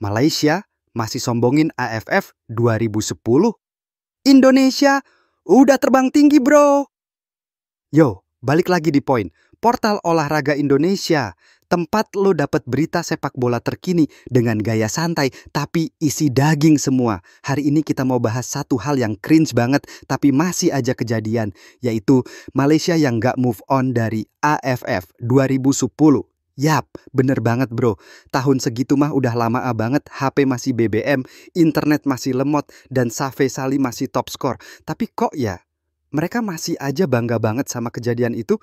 Malaysia masih sombongin AFF 2010. Indonesia udah terbang tinggi, bro. Yo, balik lagi di poin. Portal Olahraga Indonesia, tempat lo dapat berita sepak bola terkini dengan gaya santai tapi isi daging semua. Hari ini kita mau bahas satu hal yang cringe banget tapi masih aja kejadian, yaitu Malaysia yang gak move on dari AFF 2010. Yap, bener banget bro. Tahun segitu mah udah lama banget, HP masih BBM, internet masih lemot, dan Safeh Salih masih top skor. Tapi kok ya, mereka masih aja bangga banget sama kejadian itu.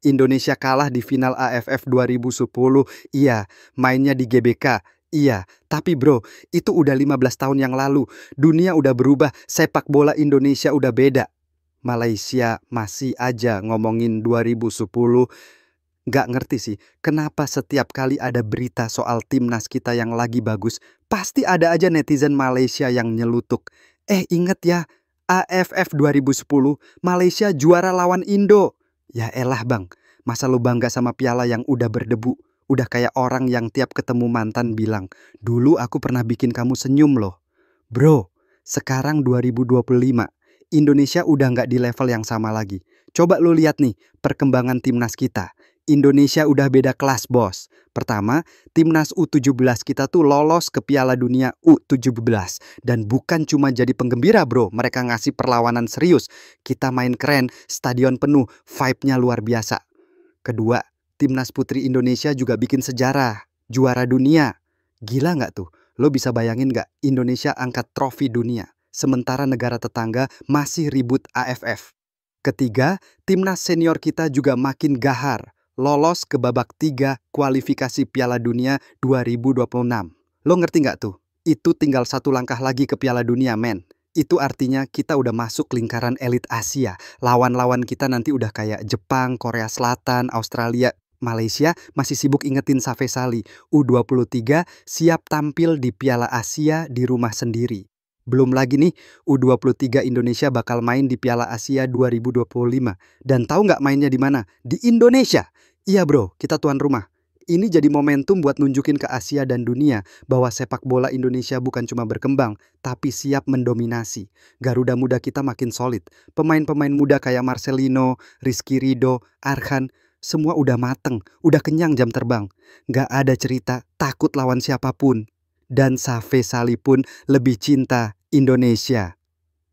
Indonesia kalah di final AFF 2010, iya. Mainnya di GBK, iya. Tapi bro, itu udah 15 tahun yang lalu. Dunia udah berubah, sepak bola Indonesia udah beda. Malaysia masih aja ngomongin 2010. Gak ngerti sih, kenapa setiap kali ada berita soal timnas kita yang lagi bagus, pasti ada aja netizen Malaysia yang nyelutuk. Inget ya, AFF 2010, Malaysia juara lawan Indo. Ya elah bang, masa lu bangga sama piala yang udah berdebu? Udah kayak orang yang tiap ketemu mantan bilang, dulu aku pernah bikin kamu senyum loh. Bro, sekarang 2025, Indonesia udah nggak di level yang sama lagi. Coba lu lihat nih, perkembangan timnas kita. Indonesia udah beda kelas, bos. Pertama, timnas U17 kita tuh lolos ke Piala Dunia U17. Dan bukan cuma jadi penggembira bro, mereka ngasih perlawanan serius. Kita main keren, stadion penuh, vibe-nya luar biasa. Kedua, timnas putri Indonesia juga bikin sejarah, juara dunia. Gila nggak tuh? Lo bisa bayangin nggak Indonesia angkat trofi dunia, sementara negara tetangga masih ribut AFF. Ketiga, timnas senior kita juga makin gahar, lolos ke babak 3 kualifikasi Piala Dunia 2026. Lo ngerti nggak tuh? Itu tinggal satu langkah lagi ke Piala Dunia, men. Itu artinya kita udah masuk lingkaran elit Asia. Lawan-lawan kita nanti udah kayak Jepang, Korea Selatan, Australia. Malaysia masih sibuk ingetin Safeh Salih. U23 siap tampil di Piala Asia di rumah sendiri. Belum lagi nih, U23 Indonesia bakal main di Piala Asia 2025. Dan tahu nggak mainnya di mana? Di Indonesia. Iya bro, kita tuan rumah. Ini jadi momentum buat nunjukin ke Asia dan dunia bahwa sepak bola Indonesia bukan cuma berkembang, tapi siap mendominasi. Garuda muda kita makin solid. Pemain-pemain muda kayak Marcelino, Rizky Ridho, Arhan, semua udah mateng, udah kenyang jam terbang. Gak ada cerita takut lawan siapapun. Dan Safeh Salih pun lebih cinta Indonesia.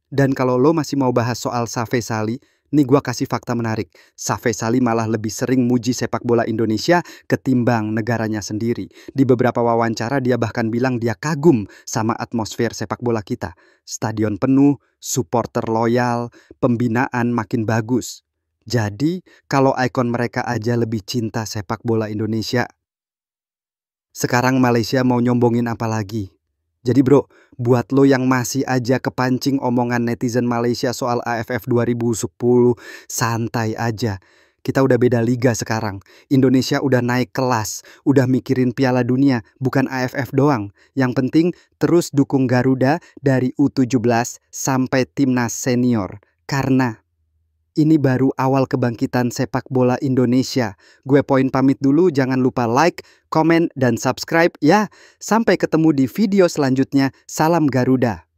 Dan kalau lo masih mau bahas soal Safeh Salih, nih gua kasih fakta menarik. Safeh Salih malah lebih sering muji sepak bola Indonesia ketimbang negaranya sendiri. Di beberapa wawancara dia bahkan bilang dia kagum sama atmosfer sepak bola kita. Stadion penuh, supporter loyal, pembinaan makin bagus. Jadi kalau ikon mereka aja lebih cinta sepak bola Indonesia, sekarang Malaysia mau nyombongin apa lagi? Jadi bro, buat lo yang masih aja kepancing omongan netizen Malaysia soal AFF 2010, santai aja. Kita udah beda liga sekarang. Indonesia udah naik kelas, udah mikirin Piala Dunia, bukan AFF doang. Yang penting terus dukung Garuda dari U17 sampai timnas senior. Karena ini baru awal kebangkitan sepak bola Indonesia. Gue Poin pamit dulu, jangan lupa like, komen, dan subscribe ya. Sampai ketemu di video selanjutnya. Salam Garuda.